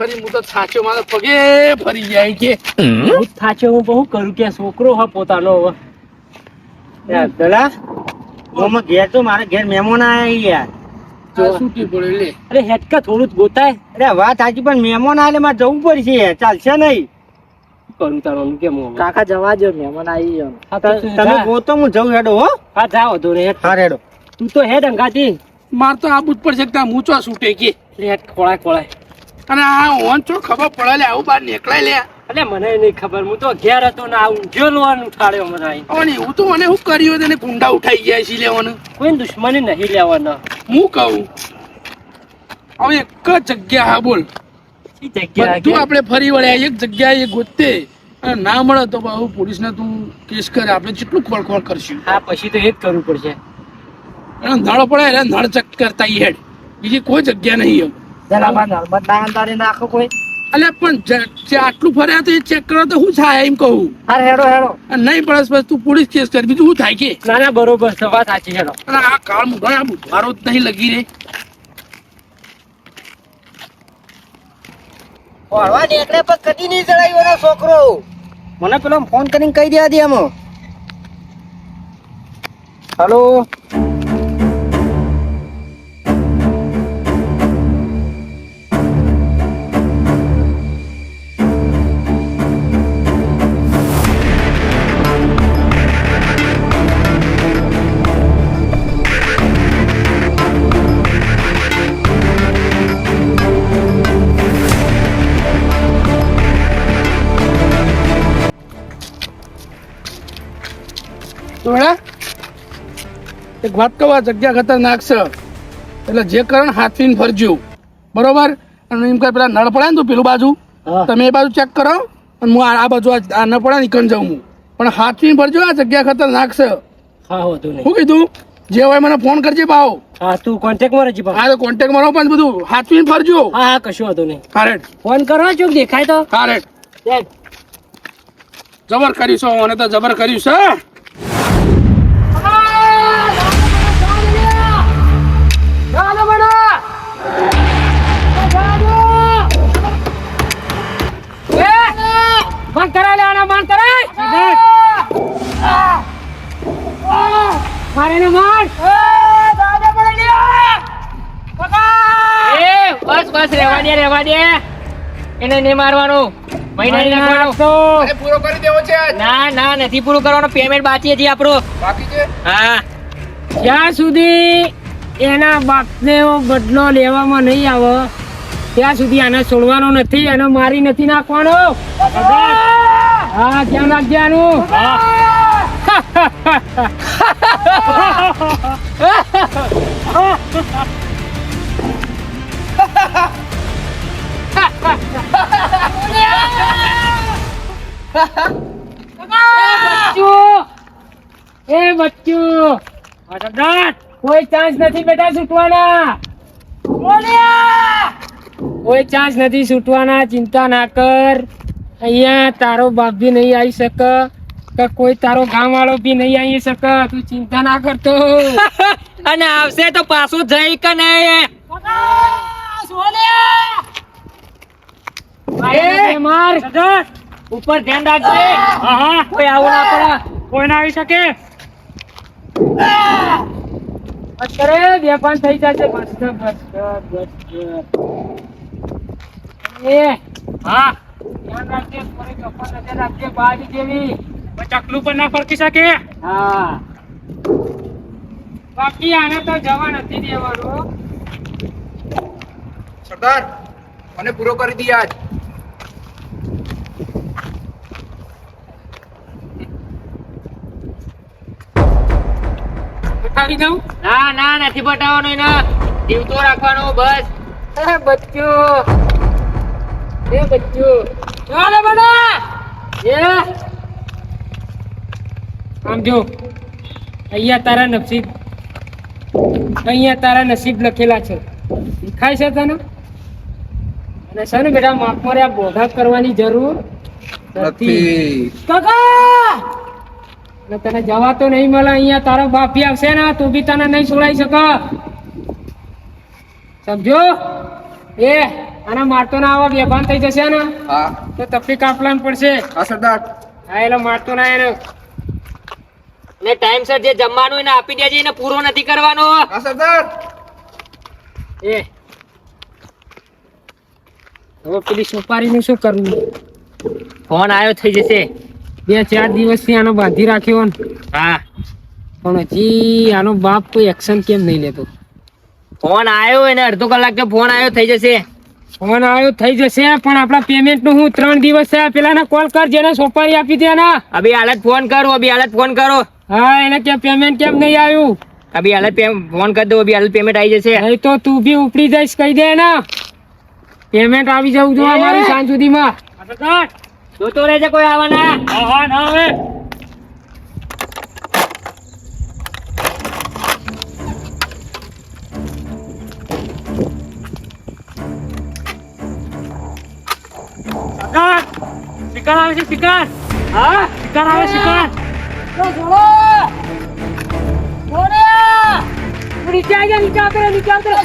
ફરી હું તો થાચ્યો, મારા પગે ફરી જાય કે હું થાચ્યો. હું બહુ કરું કે છોકરો હા પોતાનો હવે પેલા મોમાં ઘેર તો મારે ઘેર મહેમાન આયા યાર. છૂટી પડે લે. અરે હેટકા થોડું જ ગોતાય. અરે વાત સાચી પણ મહેમાન આલે મારે જવું પડશે, ચાલશે નહીં. કરું તારું કેમ કાકા જવા દો, મહેમાન આવી ગયો. તમે ગોતો હું જઉં હેડો હો. હા જાઓ તો રે. હા રેડો. તું તો હેડ અંગાતી. માર તો આબુ જ પડશે કે હું ચો છૂટે કે હેડ ખોળાય ખોળાય. અને આ ઓન ચો ખબર પડે લે આવું બાર નીકળાય લે. અલે મને નહીં ખબર, હું તો ઘેર હતો ને આ ઊંઘ્યો લોન ઉઠાડ્યો મને અહીં. અને એવું તો મને શું કર્યું તેને કુંડા ઉઠાઈ ગયા છે લેવાનું. કોઈ દુશ્મની નહીં લેવાના. હું કહું હવે એક જ જગ્યા હા બોલ, બધું આપણે ફરી વળ્યા એક જગ્યાએ ગોતે અને ના મળે તો બાબુ પોલીસને તું કેસ કરે, આપણે કેટલું ખોળ કરશું. હા પછી તો એ જ કરવું પડશે. એને નળ પડે એટલે નળ ચેક કરતા હેડ, બીજી કોઈ જગ્યા નહીં. નર્મદા નાખો કોઈ. અલે પણ જે આટલું ફર્યા તો એ ચેક કરો તો શું થાય એમ કહું. હા હેડો હેડો. અને નહીં પડે બસ તું પોલીસ કેસ કર, બીજું શું થાય કે. ના ના બરોબર છે, વાત સાચી. હેડો. અને આ કાળ મુઢા આ બુધવારો જ નહીં લગી રે. ભણવા નીકળે પણ કદી નહીં જણાવ્યો એનો છોકરો. મને પેલો ફોન કરીને કહી દેવા દે એમ. હલો. એક વાત કહું, આ જગ્યા ખતરનાક છે એટલે જે કારણ હાથવીને ફરજો બરોબર. અને એમ કઈ પેલા નળ પડે ને તો પેલું બાજુ તમે એ બાજુ ચેક કરો અને હું આ બાજુ આ ન પડે નીકળ જાઉં હું, પણ હાથવીને ફરજો. આ જગ્યા ખતરનાક છે. હા હોતું નહીં. શું કીધું? જે હોય મને ફોન કરજે ભાવ. હા તું કોન્ટેક્ટમાં રહેજે ભાવ. હા તો કોન્ટેક્ટમાં રહો પણ બધું હાથવીને ફરજો. હા હા કશું હોતું નહીં. હા રેડ. ફોન કરવા ચોક દેખાય તો. હા રેડ. જબર કર્યું છે મને તો જબર કર્યું છે. બંધ કરાય લે આના, બંધ કરાય. મારે ને માર. બસ બસ રેવા દે. એને નહીં મારવાનું. મહિના નહીં નાખવાનું. પૂરો કરી દેવો છે. ના ના નથી પૂરું કરવાનું, પેમેન્ટ બાકી છે આપણું. બાકી છે. હા જ્યાં સુધી એના બાપને બદલો લેવામાં નહીં આવે ત્યાં સુધી આને છોડવાનો નથી, આને મારી નથી નાખવાનો. હા ધ્યાન રાખજે આનું. બચ્ચું કોઈ ચાન્સ નથી બેટા છૂટવાના. કોઈ ચાન્સ નથી છૂટવાના, ચિંતા ના કર. અહીંયા તારો બાપ બી નહીં આવી શકે કે કોઈ તારો ગામ વાળો બી નહીં આવી શકે, તું ચિંતા ના કરતો. અને આવશે તો પાછું જઈ કે નહીં. માર ઉપર ધ્યાન રાખજે. હા કોઈ આવું ના પડે, કોઈ ના આવી શકે. અત્યારે બે પાંચ થઈ જશે. હા ધ્યાન રાખજે, નજર રાખજે. બાજી જેવી ચકલું પણ ના ફરકી શકે. હા બાકી આને તો જવા નથી દેવાનું. સરદાર મને પૂરો કરી દી આજ. ના ના નથી બતાવવાનું, એને જીવતો રાખવાનો બસ. બચ્ચું ચાલે બેટા. આમ જો અહીંયા તારા નસીબ લખેલા છે, દેખાય છે તને? અને છે ને બેટા માફમાં આ બોધા કરવાની જરૂર નથી. કાકા તને જવા તો નહીં મળે. અહીંયા તારો બાપી આવશે ને તો બી તને નહીં છોડાઈ શકે, સમજો? અને મારતો ના આવા બેભાન થઈ જશે ને હા તો તકલીફ આપલાન પડશે. હા સરદાર. હા એટલે મારતો ના એને. ને ટાઈમસર જે જમવાનું એને આપી દેજે, એને પૂરો નથી કરવાનો. હા સરદાર. એ હવે પેલી સુપારીનું શું કરવું? ફોન આવ્યો થઈ જશે. 2-4 દિવસથી આનો બાંધી રાખ્યો ને. હા, પણ હજી આનો બાપ કોઈ એક્શન કેમ નહીં લેતો? ફોન આવ્યો એને અડધો કલાક તો ફોન આવ્યો થઈ જશે. ફોન આવ્યો થઈ જશે પણ આપણા પેમેન્ટ નું હું 3 દિવસ થયા પેલાને કોલ કર જેને સોપારી આપી દે ને. અભી હાલત ફોન કરો, અભી હાલત ફોન કરો. હા એને કે પેમેન્ટ કેમ નહીં આવ્યું? અભી હાલત ફોન કરી દો, અભી હાલત પેમેન્ટ આવી જશે. નહીં તો તું બી ઉપડી જઈશ કહી દે ને. પેમેન્ટ આવી જવું જોઈએ અમારું સાંજ સુધીમાં. જોતો રહેજે કોઈ આવવાના. હા ના હવે શિકાર આવે છે શિકાર. હા શિકાર આવે શિકાર. નીચે આવી જા, નીચે આવતો રહે, નીચે આવતો રહે.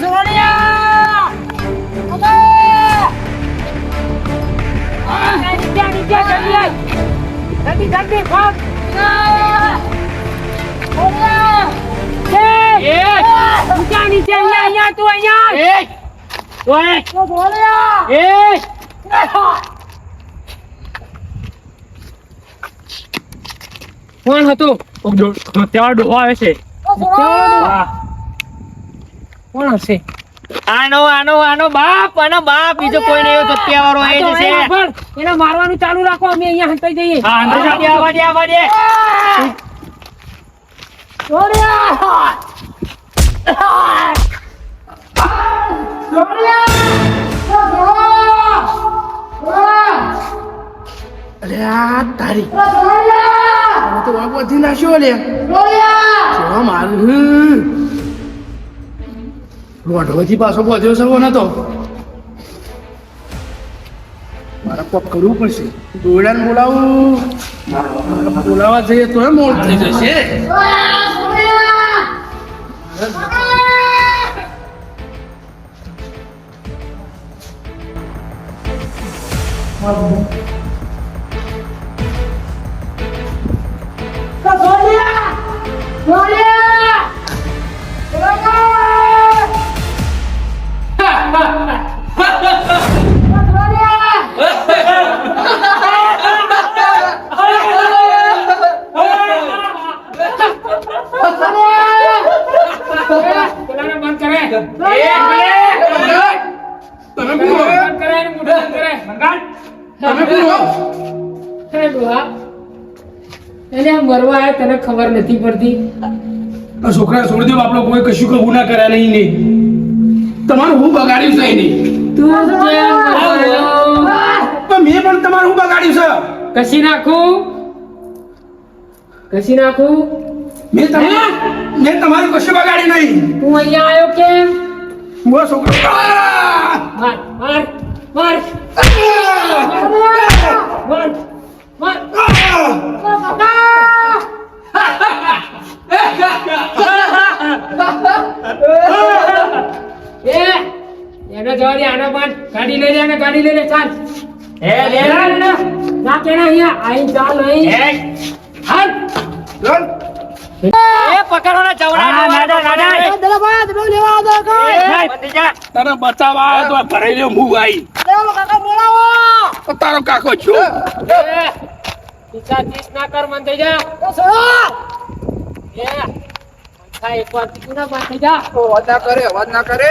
નીચે નીચે જલ્દી આય. જલ્દી જલ્દી ભાગ. નીચે નીચે અહીંયા તું અહીંયા. કોણ હતું? ત્યાં ડોહો આવે છે. કોણ હશે? આનો આનો આનો બાપ બીજો કોઈ નહીં. સત્યા વાળો આવી જશે. એને મારવાનું ચાલુ રાખો, અમે અહીંયા હંતાઈ જઈએ. આવવા દે, આવવા દે. અરે આ તારી હવે તો બાપ વધી નાખ્યો લે. કેવા મારું રોઢવથી પાછો પહોંચ્યો સવો નતો. મારે કોક કરવું પડશે. દોડાને બોલાવું. બોલાવા જઈએ તો મોડ થઈ જશે. મરવા આવે તને ખબર નથી પડતી. છોકરા છોડી દો. આપણો કોઈ કશું કબૂ ના કર્યા નહીં ને તમારું હું બગાડ્યું છે નહીં. તું કેમ પણ મેં પણ તમારું હું બગાડ્યું છે. કશી નાખું મેં તમારું કશું બગાડ્યું નહીં. તું અહીંયા આવ્યો કેમ? હું છોકરો માર માર માર માર માર. એને જવા દે. આનો પણ ગાડી લઈ લે અને ગાડી લઈ લે. ચાલ ના કે અહીંયા આઈ ચાલ નહીં. હાલ પકડો ને ચવડા. તને બચાવવા આવ્યો તો ભરાઈ લ્યો. હું આવી તો તારો કાકો છો. પીછા ત્રીસ ના કર મન થઈ જા. એક વાર તું ના બંધ થઈ જા. અવાજ ના કરે.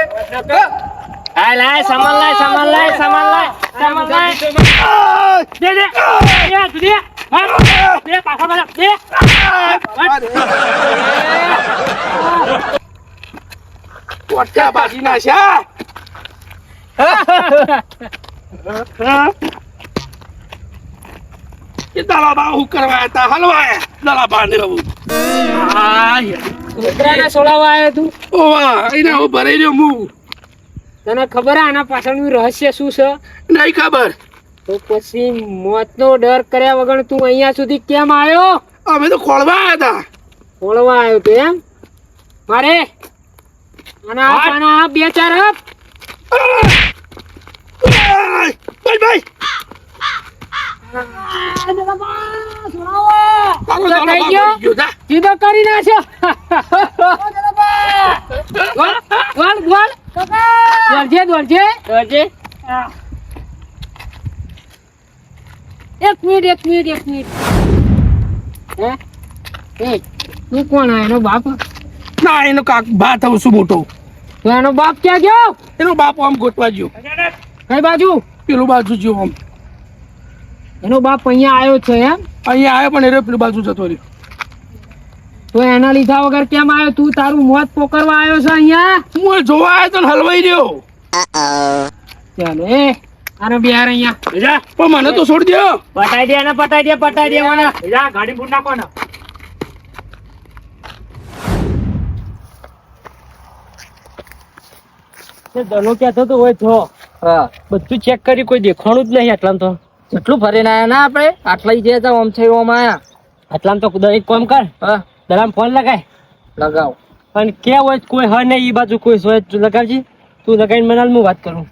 લાય સામાન લાય, સામાન લાય, સામાન લાય, સામાન લાય. દે દે તું દે. દે પાછા પાછા દે. કોઠ્યા બાજી ના છે. એ દલાબા હું કરવા હતા હલવાય દલાબા ને રહું. કૂતરાને સોલાવા આવ્યો તું. ઓવા એને હું ભરાઈ રહ્યો. હું તને ખબર આના પાછળનું રહસ્ય શું છે? નહીં ખબર. તો પછી મોતનો ડર કર્યા વગર તું અહીંયા સુધી કેમ આવ્યો? અમે તો ખોળવા આવ્યા હતા. ખોળવા આવ્યો તો એમ? મારે આના બે ચાર ભાઈ ભાઈ તારો થઈ બાપ ગયો? ગયો, જા. સીધો કરી નાખ્યો ગોળ ગોળ દોડજે એક મિનિટ હે એ તું કોણ આ એનો બાપ ના એનો કાક બા થવું શું મોટો તો એનો બાપ ક્યાં ગયો એનો બાપ આમ ગોતવા ગયો કઈ બાજુ પેલું બાજુ ગયો આમ એનો બાપ અહીંયા આવ્યો છે એમ અહીંયા આવ્યો પણ એ પેલું બાજુ જતો રહ્યો તો એના લીધા વગર કેમ આવ્યો તું તારું મોત પોકરવા આવ્યો છે અહીંયા હું જોવા આવ્યો તો ને હલવાઈ રહ્યો ચાલો એ આનો બિહાર અહીંયા જા પણ મને તો છોડી દો પટાઈ દે મને ગાડી ફૂટ નાખો ને દલો ક્યાં થતો હોય જો બધું ચેક કરી કોઈ દેખાણું જ નહીં આટલામાં તો કેટલું ફરીને આયા ના આપણે આટલા જે હતા ઓમ છે ઓમ આયા આટલામાં તો દરેક કામ કર દલામ ફોન લગાય લગાવ પણ કે હોય કોઈ હ નહીં એ બાજુ કોઈ હોય તું લગાવજી તું લગાવીને મને હું વાત કરું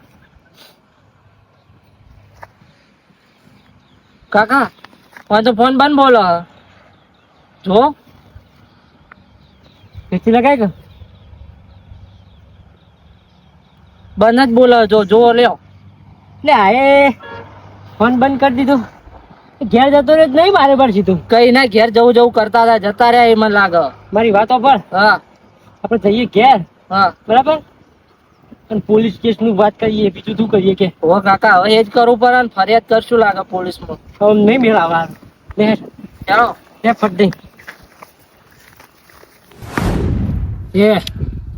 કાકા હવે તો ફોન બંધ બોલો જો તેથી લગાય કે બંધ જ બોલો જો લ્યો એટલે આ એ ફોન બંધ કરી દીધું ઘેર જતો રહે નહીં મારે પર સીધું કઈ ના ઘેર જવું કરતા હતા જતા રહ્યા એ મને લાગે મારી વાતો પર હા આપણે જઈએ ઘેર હા બરાબર અને પોલીસ કેસ નું વાત કરીએ બીજું શું કરીએ કે હો કાકા હવે એ જ કરવું પડે ને ફરિયાદ કરશું લાગે પોલીસમાં હવે નહીં મેળાવા લે ચાલો લે ફટ દે એ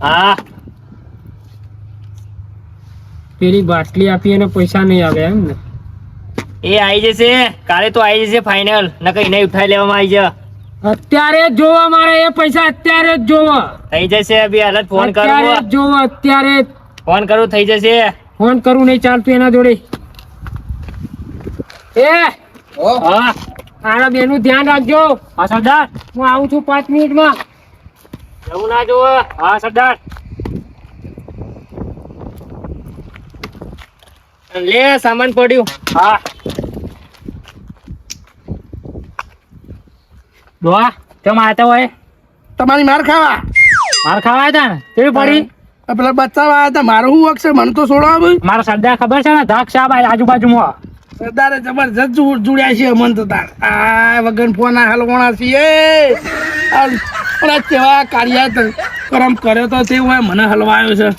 હા પેલી બાટલી આપી અને પૈસા નહીં આવે એમ ને એ આવી જશે કાલે તો આવી જશે ફાઇનલ ન કઈ નહીં ઉઠાઈ લેવામાં આવી જાય અત્યારે જ જોવા મારે એ પૈસા અત્યારે જ જોવા થઈ જશે અભી હાલત ફોન અત્યારે જ કરું જોવા અત્યારે જ ફોન કરું થઈ જશે ફોન કરું નહીં ચાલતું એના જોડે એ હા આના બેનું ધ્યાન રાખજો હા સરદાર હું આવું છું 5 મિનિટમાં જવું ના જોવે હા સરદાર લે સામાન પડ્યું હા દોવા કેમ આતા હોય તમારી માર ખાવા માર ખાવા હતા ને કેવી પડી આ પેલા બચાવવા આવ્યા હતા મારું શું વખશે મને તો છોડવા ભાઈ મારા સરદાર ખબર છે ને ધાક સાહેબ આજુબાજુમાં સરદારે જબરજસ્ત જોડ્યા છે મન તો તાર આ વગર ફોન આ હલવાણા છીએ આ કેવા કાર્ય કરમ કર્યો તો તે હોય મને હલવાયો છે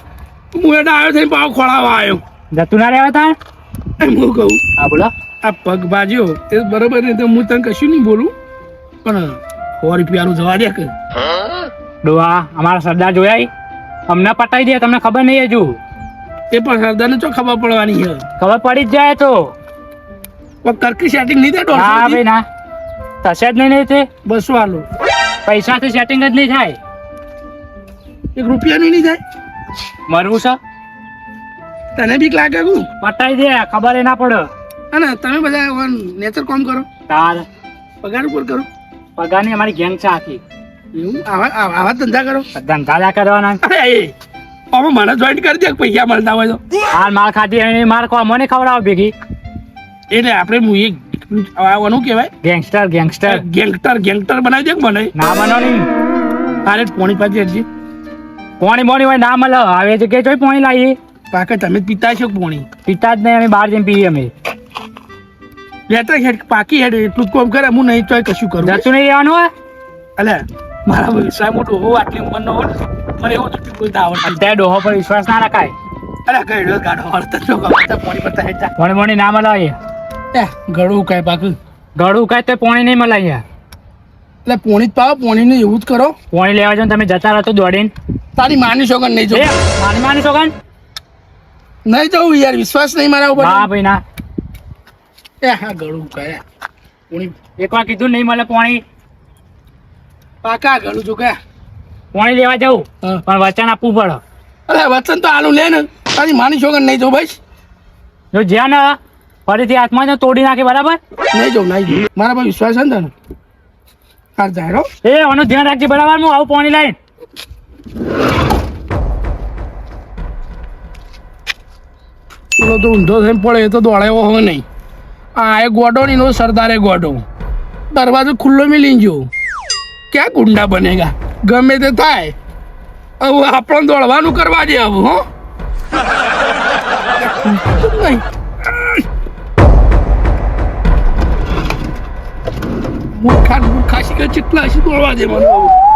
હું એટલે આવ્યો થઈને પાવ ખોળાવા આવ્યો જતું ના રહેવા તા એમ હું કહું હા બોલો આ પગ બાજ્યો એ બરોબર નહીં તો હું તને કશું નહીં બોલું પણ 100 રૂપિયાનું જવા દે કે ડોવા અમારા સરદાર જોયા અમને પટાઈ દે તમને ખબર નહીં હજુ એ પણ સરદારને ચો ખબર પડવાની છે ખબર પડી જ જાય તો પણ કરકી સેટિંગ નહીં થાય હા ભાઈ ના થશે જ નહીં તે 200 આલો પૈસાથી સેટિંગ જ નહીં થાય 1 રૂપિયાનું નહીં થાય મરવું છે તને બીક લાગે હું પટાઈ દે ખબર એ ના પડે અને તમે બધા નેચર કામ કરો તાર પગાર ઉપર કરો પગારની અમારી ગેંગ છે આખી એવું આવા ધંધા કરો ધંધા કરવાના અરે એ હવે મને જોઈન્ટ કરી દે પૈસા મળતા હોય તો હાલ માર ખાધી અને માર ખવા મને ખવડાવો ભેગી એટલે આપણે હું એક આવવાનું કહેવાય ગેંગસ્ટર ગેંગસ્ટર બનાવી દે કે મને ના બનો નહીં તારે પોણી પાછી હજી પોણી બોણી હોય ના મળે હવે જગ્યાએ જોઈ પોણી લાવીએ પાકે તમે પીતા છો પોણી પીતા જ નહીં અમે બહાર જઈને પીએ અમે લેતા હેડ પાકી હેડ એટલું જ કોમ કરે હું નહીં ચોય કશું કરું જતું નહીં રહેવાનું હોય અલે મારા વ્યવસાય મોટો હોવો આટલી ઉંમરનો હોય મને એવું તો કોઈ આવડતું અત્યારે ડોહો પર વિશ્વાસ ના રખાય અરે કઈ ગાડો હળતા છો પોણી પડતા હેડ જા પોણી બોણી ના મળે અહીંયા ગળું કાંઈ પાકું ગળું કાંઈ તો પોણી નહીં મળે અહીંયા એટલે પોણી જ પાવો પોણીને એવું જ કરો પોણી લેવા જાવ તમે જતા રહો તો દોડીને તારી માની છોકર નહીં એ જો માની છોકન નહીં જવું યાર વિશ્વાસ નહીં મારા ઉપર હા ભાઈ ના એ હા ગળું કયા પોણી એકવાર કીધું નહીં મળે પોણી પાકા ગળું જો કયા પોણી લેવા જવું હા. પણ વચન આપવું પડે અરે વચન તો આલું લે ને તારી માની છોકર નહીં જો ભાઈ જો જ્યાં ને ફરીથી હાથમાં જ તોડી નાખે બરાબર નહીં જવું નહીં જવું મારા પર વિશ્વાસ છે ને તને હાર જાય રો એ આનું ધ્યાન રાખજે બરાબર હું આવું પોણી લઈને પેલો તો ઊંધો થઈને પડે એ તો દોડાયો હોય નહીં. આ એ ગોડો નહીં નો સરદારે ગોડો દરવાજો ખુલ્લો મિલી ગયો. ક્યાં ગુંડા બનેગા? ગમે તે થાય, હવે આપણને દોડવાનું કરવા દે હવે. હો નહીં મૂર્ખા મૂર્ખા શીખે ચેટલા હશે દોડવા દે મને હવે.